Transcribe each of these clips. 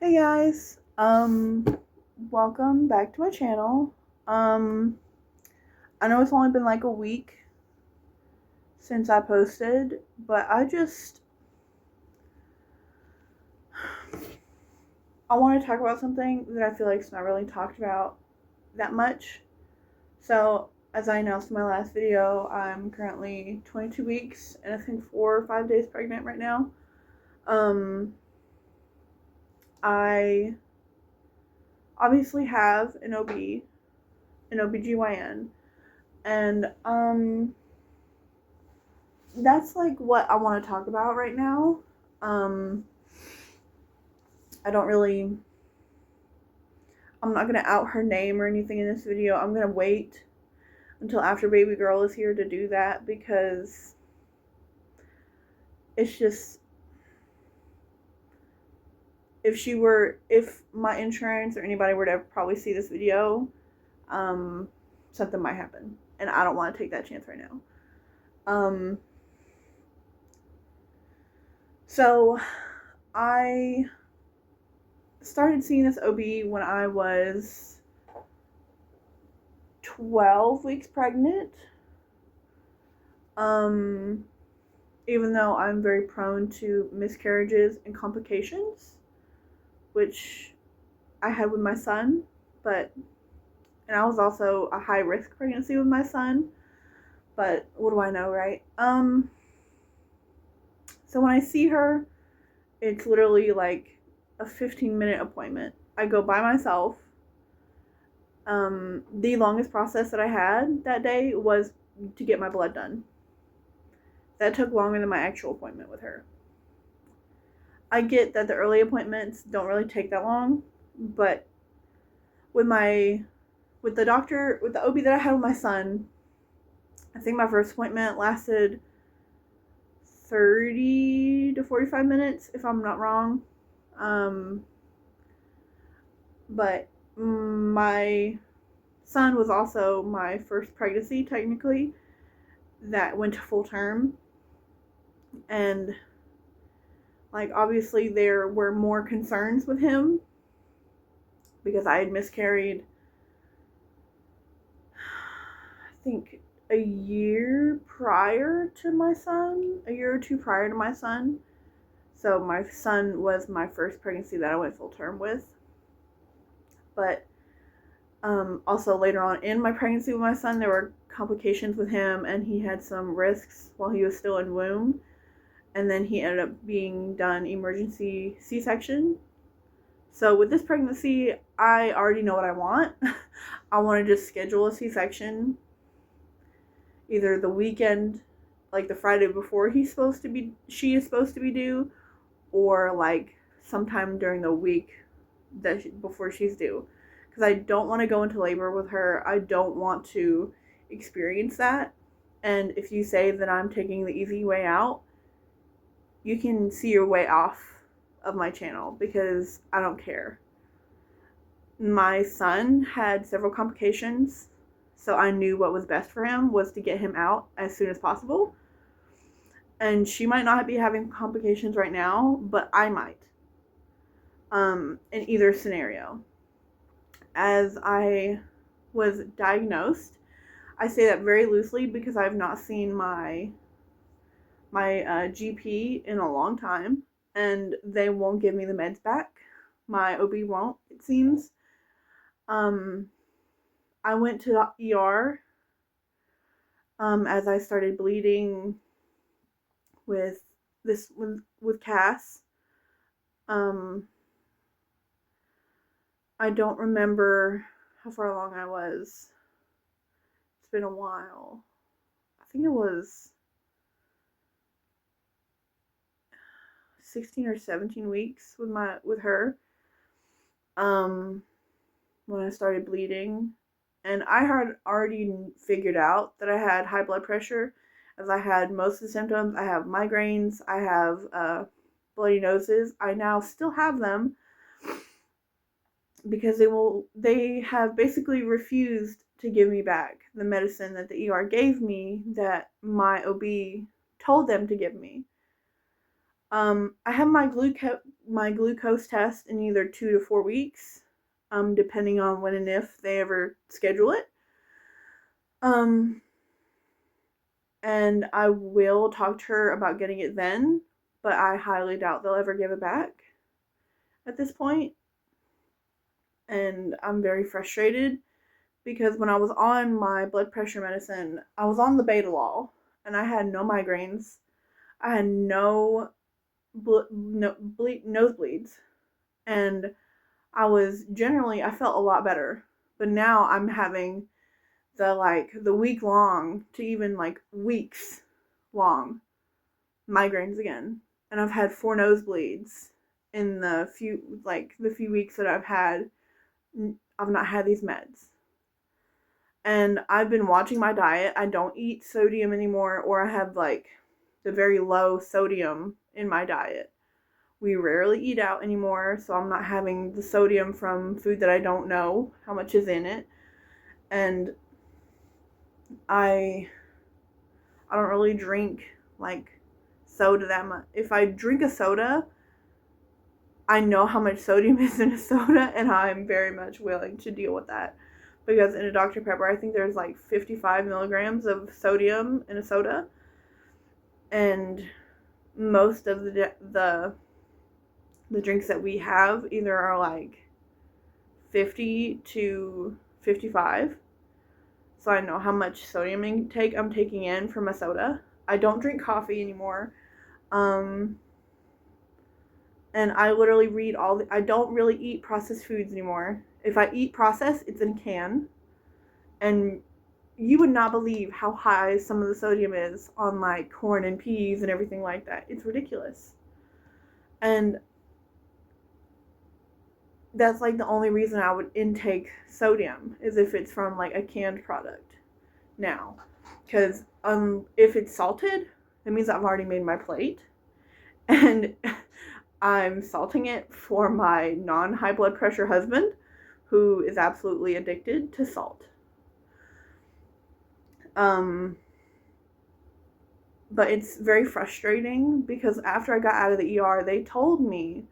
Hey guys, welcome back to my channel. I know it's only been like a week since I posted, but I want to talk about something that I feel like it's not really talked about that much. So, as I announced in my last video, I'm currently 22 weeks and I think 4 or 5 days pregnant right now. Um, I obviously have an OBGYN, and that's like what I want to talk about right now. Um, I don't really, I'm not gonna out her name or anything in this video. I'm gonna wait until after baby girl is here to do that because it's just, if my insurance or anybody were to probably see this video, um, something might happen, and I don't want to take that chance right now. Um, so I started seeing this OB when I was 12 weeks pregnant. Um, Even though I'm very prone to miscarriages and complications, which I had with my son, and I was also a high risk pregnancy with my son, but what do I know, right? So when I see her, it's literally like a 15-minute appointment. I go by myself. The longest process that I had that day was to get my blood done. That took longer than my actual appointment with her. I get that the early appointments don't really take that long, but with my with the doctor with the OB that I had with my son, I think my first appointment lasted 30 to 45 minutes if I'm not wrong. Um, but my son was also my first pregnancy technically that went to full term, and like obviously there were more concerns with him because I had miscarried, I think a year or two prior to my son. So my son was my first pregnancy that I went full term with. But also later on in my pregnancy with my son, there were complications with him, and he had some risks while he was still in womb. And then he ended up being done emergency C-section. So with this pregnancy, I already know what I want. I want to just schedule a C-section either the weekend, like the Friday before she is supposed to be due, or like sometime during the week before she's due. Because I don't want to go into labor with her. I don't want to experience that. And if you say that I'm taking the easy way out, you can see your way off of my channel because I don't care. My son had several complications, so I knew what was best for him was to get him out as soon as possible. And she might not be having complications right now, but I might. In either scenario. As I was diagnosed, I say that very loosely because I've not seen my GP in a long time, and they won't give me the meds back. My OB won't, it seems. Um, I went to the ER as I started bleeding with with Cass. Um, I don't remember how far along I was. It's been a while. I think it was 16 or 17 weeks with her. Um, when I started bleeding, and I had already figured out that I had high blood pressure, as I had most of the symptoms. I have migraines. I have bloody noses. I now still have them because they have basically refused to give me back the medicine that the ER gave me that my OB told them to give me. I have my my glucose test in either 2 to 4 weeks, depending on when and if they ever schedule it. And I will talk to her about getting it then, but I highly doubt they'll ever give it back at this point. And I'm very frustrated because when I was on my blood pressure medicine, I was on the Betalol, and I had no migraines. I had no nosebleeds, and I felt a lot better. But now I'm having the week long to even weeks long migraines again, and I've had 4 nosebleeds in the few weeks that I've not had these meds. And I've been watching my diet. I don't eat sodium anymore, or I have the very low sodium in my diet. We rarely eat out anymore, so I'm not having the sodium from food that I don't know how much is in it. And I don't really drink soda that much. If I drink a soda, I know how much sodium is in a soda, and I'm very much willing to deal with that. Because in a Dr. Pepper, I think there's 55 milligrams of sodium in a soda. And most of the drinks that we have either are 50 to 55. So I know how much sodium intake I'm taking in from a soda. I don't drink coffee anymore. And I literally I don't really eat processed foods anymore. If I eat processed, it's in a can. And you would not believe how high some of the sodium is on corn and peas and everything like that. It's ridiculous. And that's the only reason I would intake sodium is if it's from a canned product now. Because if it's salted, that means I've already made my plate. And I'm salting it for my non-high blood pressure husband, who is absolutely addicted to salt. But it's very frustrating because after I got out of the ER, they told me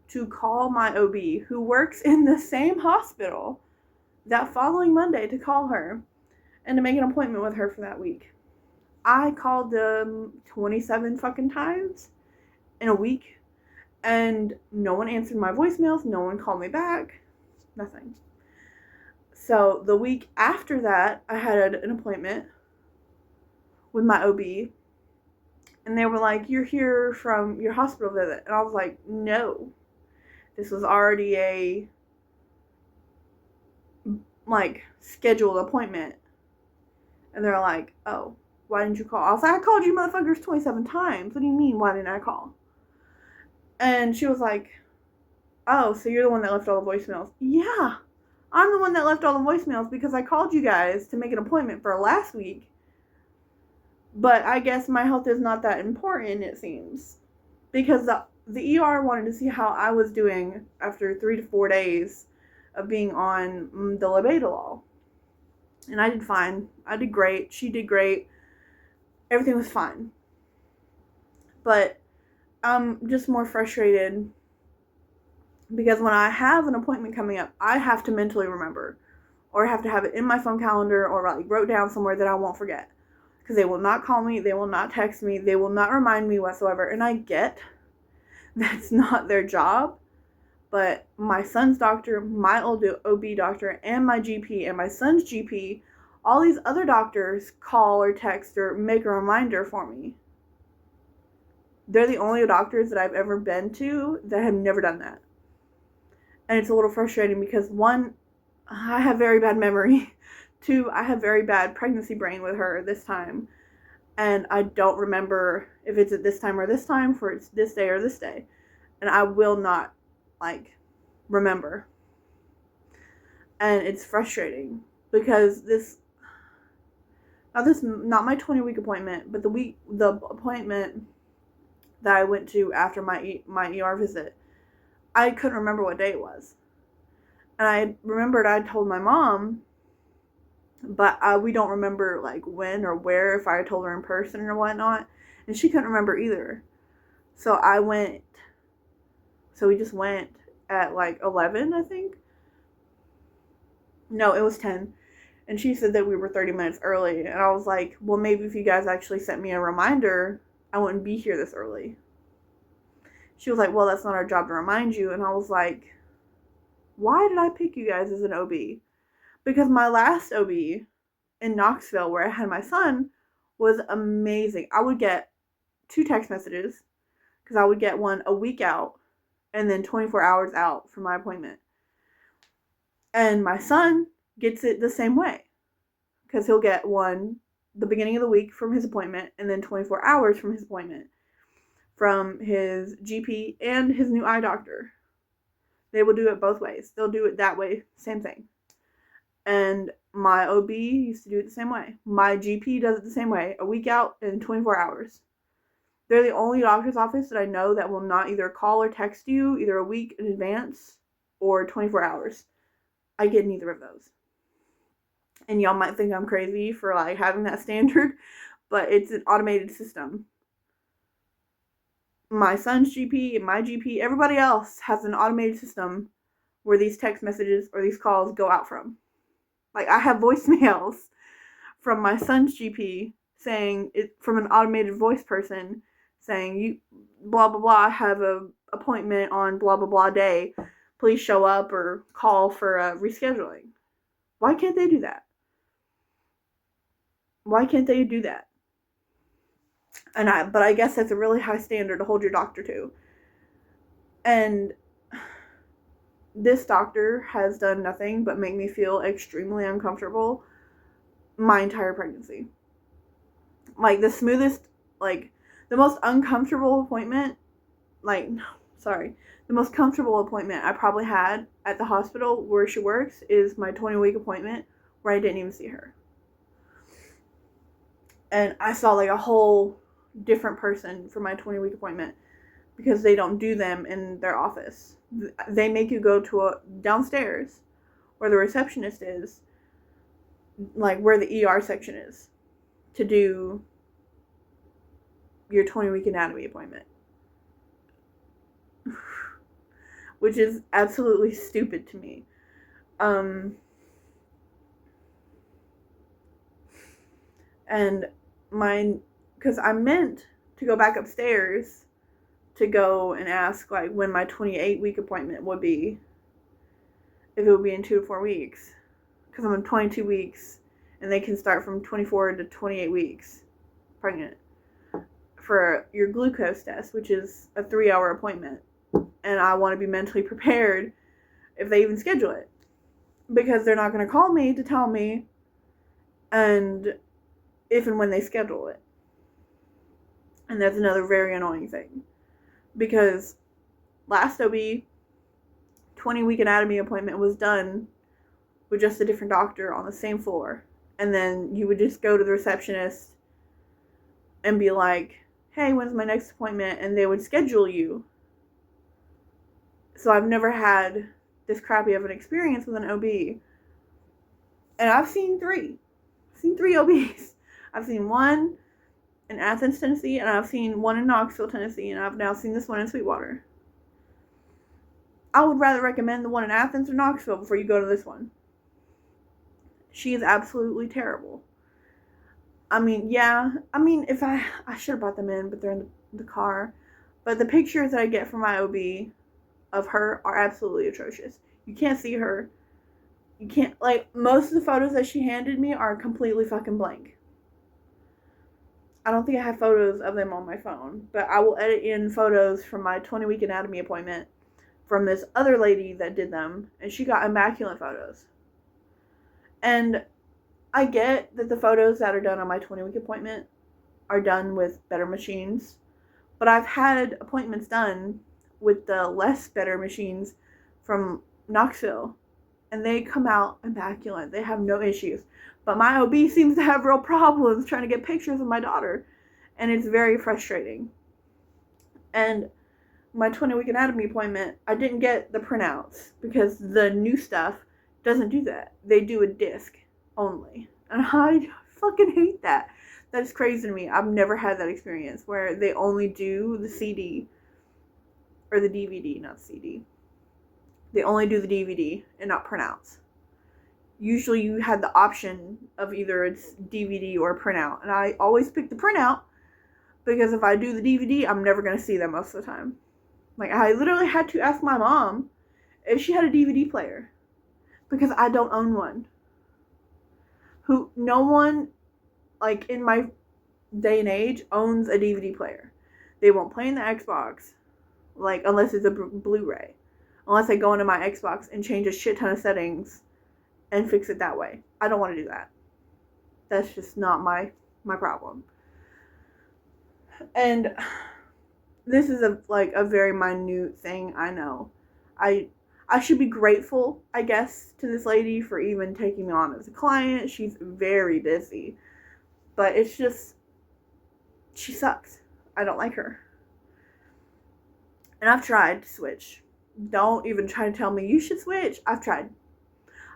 to call my OB, who works in the same hospital, that following Monday, to call her and to make an appointment with her for that week. I called them 27 fucking times in a week, and no one answered my voicemails, no one called me back, nothing. So the week after that, I had an appointment with my OB, and they were like, "You're here from your hospital visit." And I was like, "No, this was already a scheduled appointment." And they're like, "Oh, why didn't you call?" I was like, "I called you motherfuckers 27 times. What do you mean, why didn't I call?" And she was like, "Oh, so you're the one that left all the voicemails?" Yeah, I'm the one that left all the voicemails because I called you guys to make an appointment for last week. But I guess my health is not that important, it seems. Because the ER wanted to see how I was doing after 3 to 4 days of being on the labetalol. And I did fine. I did great. She did great. Everything was fine. But I'm just more frustrated because when I have an appointment coming up, I have to mentally remember, or I have to have it in my phone calendar, or wrote down somewhere that I won't forget. Because they will not call me, they will not text me, they will not remind me whatsoever. And I get that's not their job, but my son's doctor, my old OB doctor, and my GP, and my son's GP, all these other doctors call or text or make a reminder for me. They're the only doctors that I've ever been to that have never done that. And it's a little frustrating because 1, I have very bad memory. 2, I have very bad pregnancy brain with her this time. And I don't remember if it's at this time or this time, for it's this day or this day. And I will not, remember. And it's frustrating because not my 20-week appointment, but the appointment that I went to after my ER visit, I couldn't remember what day it was. And I remembered I told my mom, but we don't remember when or where, if I told her in person or whatnot, and she couldn't remember either. So I went So we just went at like 11, I think. No, it was 10. And she said that we were 30 minutes early. And I was like, well, maybe if you guys actually sent me a reminder, I wouldn't be here this early. She was like, well, that's not our job to remind you. And I was like, why did I pick you guys as an OB? Because my last OB in Knoxville, where I had my son, was amazing. I would get 2 text messages, because I would get one a week out and then 24 hours out from my appointment. And my son gets it the same way, because he'll get one the beginning of the week from his appointment and then 24 hours from his appointment from his GP and his new eye doctor. They will do it both ways. They'll do it that way, same thing. And my OB used to do it the same way. My GP does it the same way, a week out and 24 hours. They're the only doctor's office that I know that will not either call or text you either a week in advance or 24 hours. I get neither of those. And y'all might think I'm crazy for like having that standard, but it's an automated system. My son's GP and my GP, everybody else has an automated system where these text messages or these calls go out from. Like, I have voicemails from my son's GP saying, it from an automated voice person saying, you blah blah blah, I have a appointment on blah blah blah day, please show up or call for rescheduling. Why can't they do that? Why can't they do that? But I guess that's a really high standard to hold your doctor to. And this doctor has done nothing but make me feel extremely uncomfortable my entire pregnancy. Like, the smoothest, like, the most uncomfortable appointment, the most comfortable appointment I probably had at the hospital where she works is my 20-week appointment where I didn't even see her. And I saw like a whole different person for my 20-week appointment because they don't do them in their office. They make you go to downstairs where the receptionist is, like where the ER section is, to do your 20-week anatomy appointment. Which is absolutely stupid to me. And because I meant to go back upstairs to go and ask like when my 28-week appointment would be, if it would be in 2 to 4 weeks, because I'm in 22 weeks and they can start from 24 to 28 weeks pregnant for your glucose test, which is a 3-hour appointment. And I want to be mentally prepared if they even schedule it, because they're not going to call me to tell me and if and when they schedule it. And that's another very annoying thing, because last OB 20-week anatomy appointment was done with just a different doctor on the same floor, and then you would just go to the receptionist and be like, hey, when's my next appointment? And they would schedule you. So I've never had this crappy of an experience with an OB. And I've seen 3. I've seen 3 OBs. I've seen one in Athens, Tennessee, and I've seen one in Knoxville, Tennessee, and I've now seen this one in Sweetwater. I would rather recommend the one in Athens or Knoxville before you go to this one. She is absolutely terrible. If I should have brought them in, but they're in the car. But the pictures that I get from my OB of her are absolutely atrocious. You can't see her. You can't, most of the photos that she handed me are completely fucking blank. I don't think I have photos of them on my phone, but I will edit in photos from my 20-week anatomy appointment from this other lady that did them, and she got immaculate photos. And I get that the photos that are done on my 20-week appointment are done with better machines, but I've had appointments done with the less better machines from Knoxville, and they come out immaculate. They have no issues. But my OB seems to have real problems trying to get pictures of my daughter, and it's very frustrating. And my 20-week anatomy appointment, I didn't get the printouts because the new stuff doesn't do that. They do a disc only. And I fucking hate that. That is crazy to me. I've never had that experience where they only do the CD or the DVD, not CD. They only do the DVD and not printouts. Usually you had the option of either it's DVD or printout, and I always pick the printout because if I do the DVD, I'm never going to see them most of the time. Like, I literally had to ask my mom if she had a DVD player because I don't own one. No one, like, in my day and age owns a DVD player. They won't play in the Xbox, like, unless it's a Blu-ray. Unless I go into my Xbox and change a shit ton of settings and fix it that way. I don't want to do that. That's just not my problem. And this is a very minute thing, I know. I should be grateful, I guess, to this lady for even taking me on as a client. She's very busy. But it's just, she sucks. I don't like her. And I've tried to switch. Don't even try to tell me you should switch. I've tried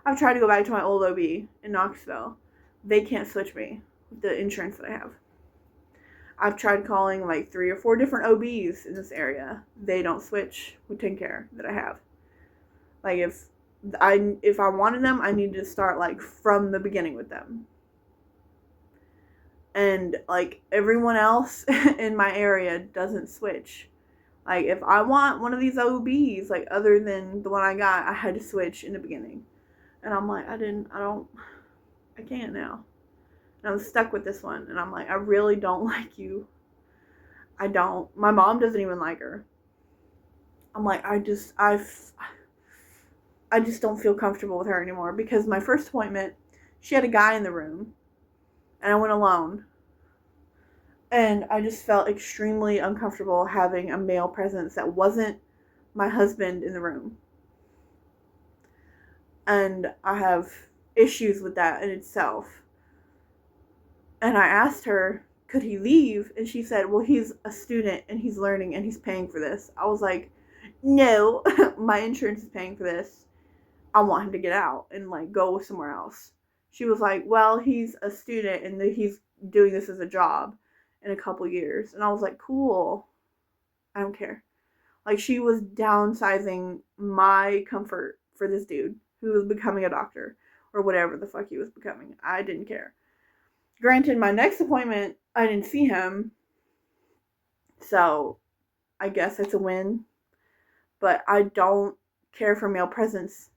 to go back to my old OB in Knoxville. They can't switch me with the insurance that I have. I've tried calling like 3 or 4 different OBs in this area. They don't switch with TennCare that I have. Like, if I wanted them, I needed to start like from the beginning with them. And like everyone else in my area doesn't switch. Like, if I want one of these OBs, like other than the one I got, I had to switch in the beginning. And I'm like, I can't now. And I'm stuck with this one. And I'm like, I really don't like you. I don't. My mom doesn't even like her. I'm like, I just don't feel comfortable with her anymore. Because my first appointment, she had a guy in the room. And I went alone. And I just felt extremely uncomfortable having a male presence that wasn't my husband in the room. And I have issues with that in itself. And I asked her, could he leave? And she said, well, he's a student and he's learning and he's paying for this. I was like, no, my insurance is paying for this. I want him to get out and like go somewhere else. She was like, well, he's a student and he's doing this as a job in a couple years. And I was like, cool. I don't care. Like, she was downsizing my comfort for this dude who was becoming a doctor or whatever the fuck he was becoming. I didn't care. Granted, my next appointment, I didn't see him. So I guess it's a win. But I don't care for male presence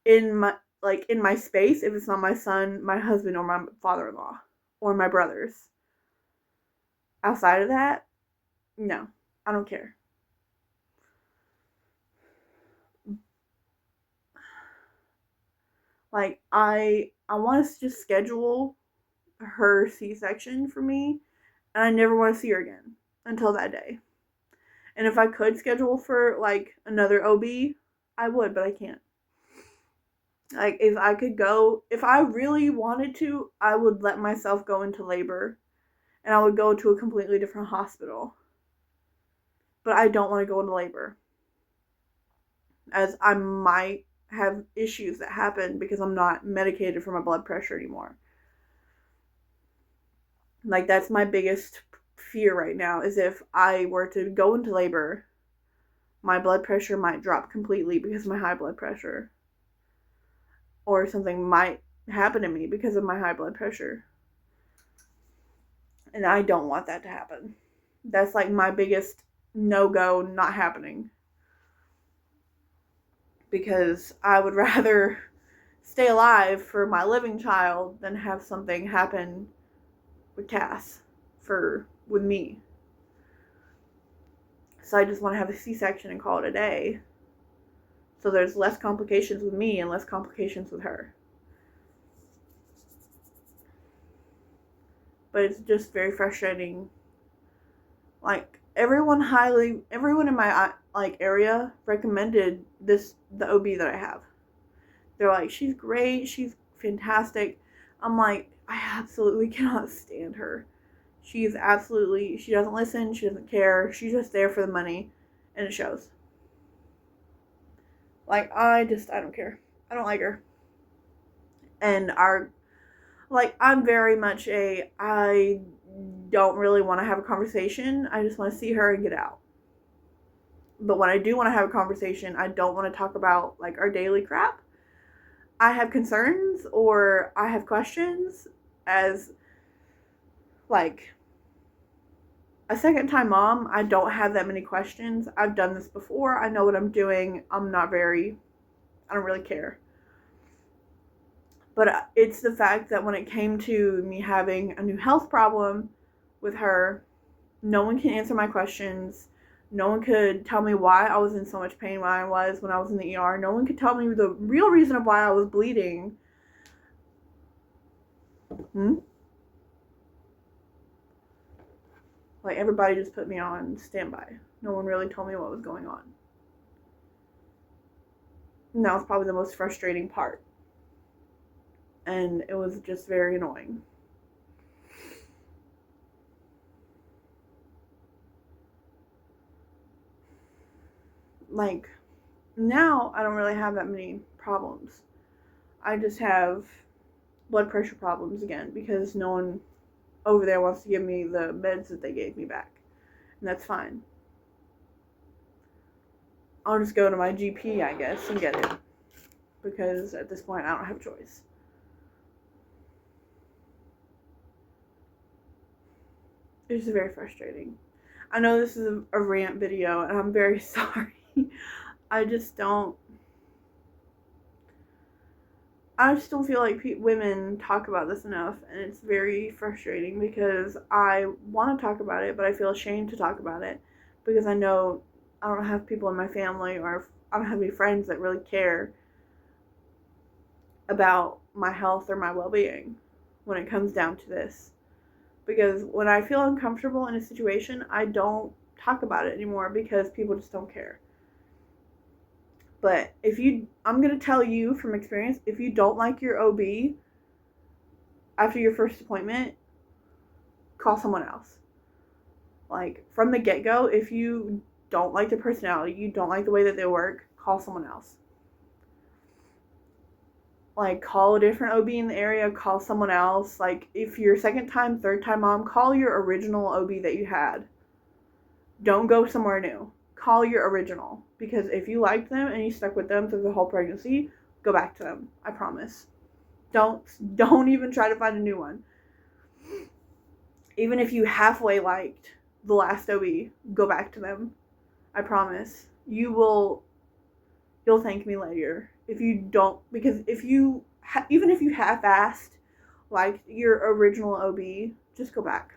in my space if it's not my son, my husband, or my father-in-law or my brothers. Outside of that, no, I don't care. Like, I want to just schedule her C-section for me, and I never want to see her again until that day. And if I could schedule for like another OB, I would, but I can't. Like, if I really wanted to, I would let myself go into labor. And I would go to a completely different hospital. But I don't want to go into labor. As I might have issues that happen because I'm not medicated for my blood pressure anymore. Like, that's my biggest fear right now, is if I were to go into labor, my blood pressure might drop completely because of my high blood pressure. Or something might happen to me because of my high blood pressure. And I don't want that to happen. That's like my biggest no-go, not happening. Because I would rather stay alive for my living child than have something happen with Cass with me. So I just want to have a C-section and call it a day. So there's less complications with me and less complications with her. But it's just very frustrating. Like, everyone in my like area recommended the OB that I have. They're like, she's great, she's fantastic. I'm like, I absolutely cannot stand her. She doesn't listen, she doesn't care, she's just there for the money, and it shows. Like, I don't care. I don't like her. And I'm very much I don't really want to have a conversation. I just want to see her and get out. But when I do want to have a conversation, I don't want to talk about like our daily crap. I have concerns or I have questions as like a second time mom. I don't have that many questions. I've done this before. I know what I'm doing. I don't really care. But it's the fact that when it came to me having a new health problem with her, no one can answer my questions. No one could tell me why I was in so much pain when I was in the ER. No one could tell me the real reason of why I was bleeding. Like, everybody just put me on standby. No one really told me what was going on. And that was probably the most frustrating part. And it was just very annoying. Like, now I don't really have that many problems. I just have blood pressure problems again because no one over there wants to give me the meds that they gave me back. And that's fine. I'll just go to my GP, I guess, and get it. Because at this point, I don't have a choice. It's just very frustrating. I know this is a rant video, and I'm very sorry. I just don't feel like women talk about this enough, and it's very frustrating because I want to talk about it, but I feel ashamed to talk about it because I know I don't have people in my family or I don't have any friends that really care about my health or my well-being when it comes down to this. Because when I feel uncomfortable in a situation, I don't talk about it anymore because people just don't care. But I'm going to tell you from experience, if you don't like your OB after your first appointment, call someone else. Like, from the get-go, if you don't like their personality, you don't like the way that they work, call someone else. Like, call a different OB in the area, call someone else. Like, if you're second time, third time mom, call your original OB that you had. Don't go somewhere new. Call your original. Because if you liked them and you stuck with them through the whole pregnancy, go back to them. I promise. Don't even try to find a new one. Even if you halfway liked the last OB, go back to them. I promise. You'll thank me later. If you don't, because even if you half-assed like your original OB, just go back.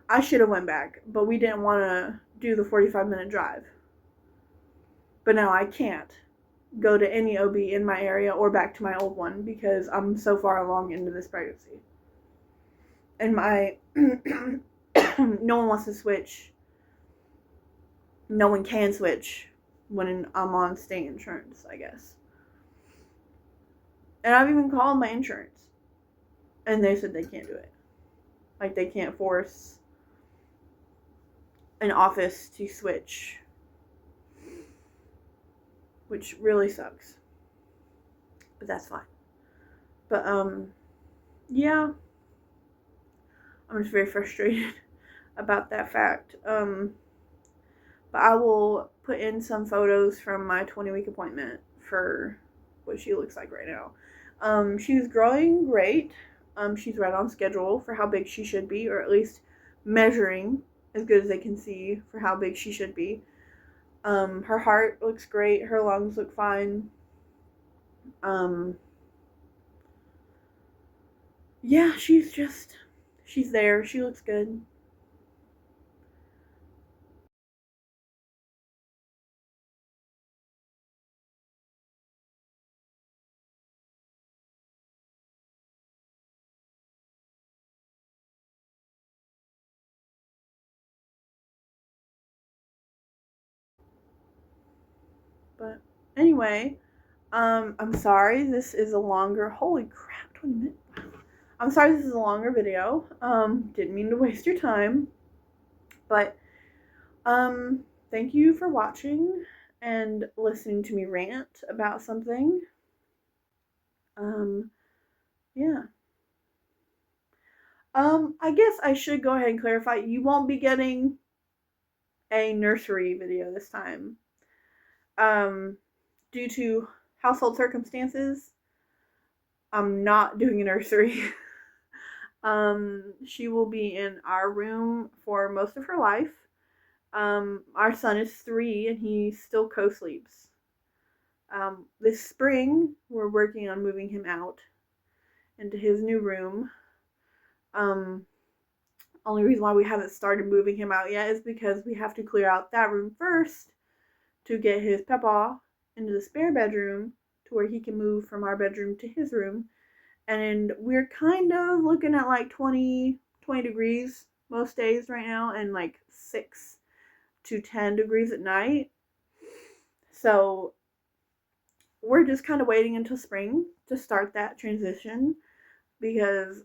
I should have went back, but we didn't want to do the 45-minute drive. But now I can't go to any OB in my area or back to my old one because I'm so far along into this pregnancy. And no one wants to switch. No one can switch when I'm on state insurance, I guess. And I've even called my insurance. And they said they can't do it. Like, they can't force an office to switch. Which really sucks. But that's fine. But, yeah. I'm just very frustrated about that fact. But I will put in some photos from my 20-week appointment for what she looks like right now. She's growing great. She's right on schedule for how big she should be, or at least measuring as good as they can see for how big she should be. Her heart looks great. Her lungs look fine. Yeah, she's there. She looks good. But anyway, I'm sorry this is a longer, holy crap, 20 minutes. I'm sorry this is a longer video. Didn't mean to waste your time. But, thank you for watching and listening to me rant about something. Yeah. I guess I should go ahead and clarify. You won't be getting a nursery video this time. Due to household circumstances, I'm not doing a nursery. She will be in our room for most of her life. Our son is 3 and he still co-sleeps. This spring, we're working on moving him out into his new room. Only reason why we haven't started moving him out yet is because we have to clear out that room first to get his papa into the spare bedroom to where he can move from our bedroom to his room. And we're kind of looking at like 20 degrees most days right now, and like 6 to 10 degrees at night. So we're just kind of waiting until spring to start that transition, because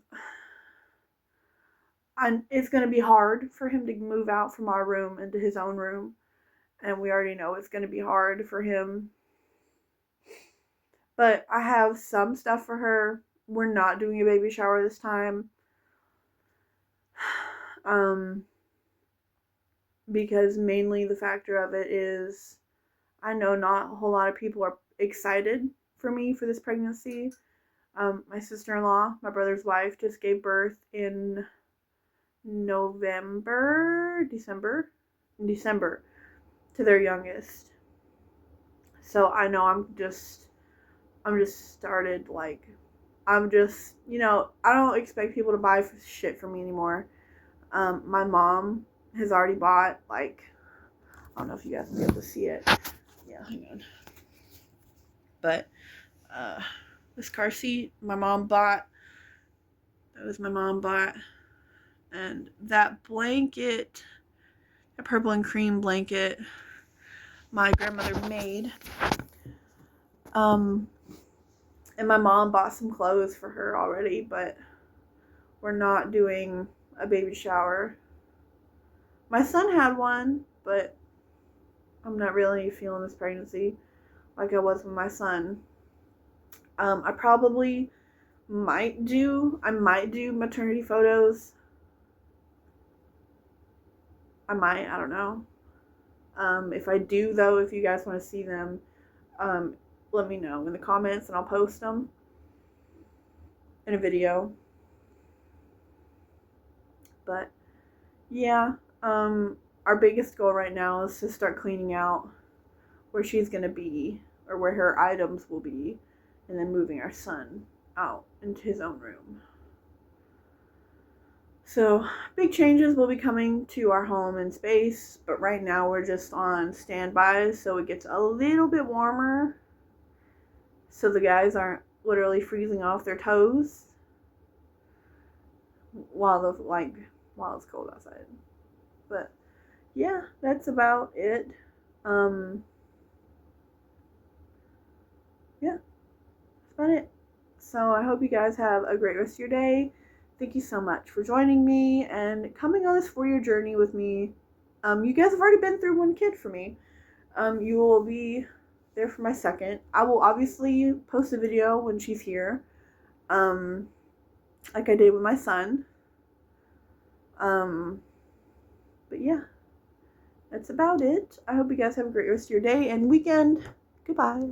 it's going to be hard for him to move out from our room into his own room. And we already know it's going to be hard for him. But I have some stuff for her. We're not doing a baby shower this time. Because mainly the factor of it is, I know not a whole lot of people are excited for me for this pregnancy. My sister-in-law, my brother's wife, just gave birth in December to their youngest. So I know I'm just started, like, I'm just, I don't expect people to buy shit for me anymore. My mom has already bought, like, I don't know if you guys will be able to see it. Yeah, hang on. But, this car seat, my mom bought. And that blanket, that purple and cream blanket, my grandmother made. And my mom bought some clothes for her already, but we're not doing a baby shower. My son had one, but I'm not really feeling this pregnancy like I was with my son. I probably might do maternity photos. I don't know. If I do, though, if you guys want to see them, let me know in the comments and I'll post them in a video. But yeah, our biggest goal right now is to start cleaning out where she's going to be, or where her items will be, and then moving our son out into his own room. So big changes will be coming to our home and space, but right now we're just on standby so it gets a little bit warmer, so the guys aren't literally freezing off their toes while it's cold outside. But yeah, that's about it. Yeah, that's about it. So I hope you guys have a great rest of your day. Thank you so much for joining me and coming on this 4-year journey with me. You guys have already been through one kid for me. You will be there for my second. I will obviously post a video when she's here, like I did with my son. But yeah, that's about it. I hope you guys have a great rest of your day and weekend. Goodbye.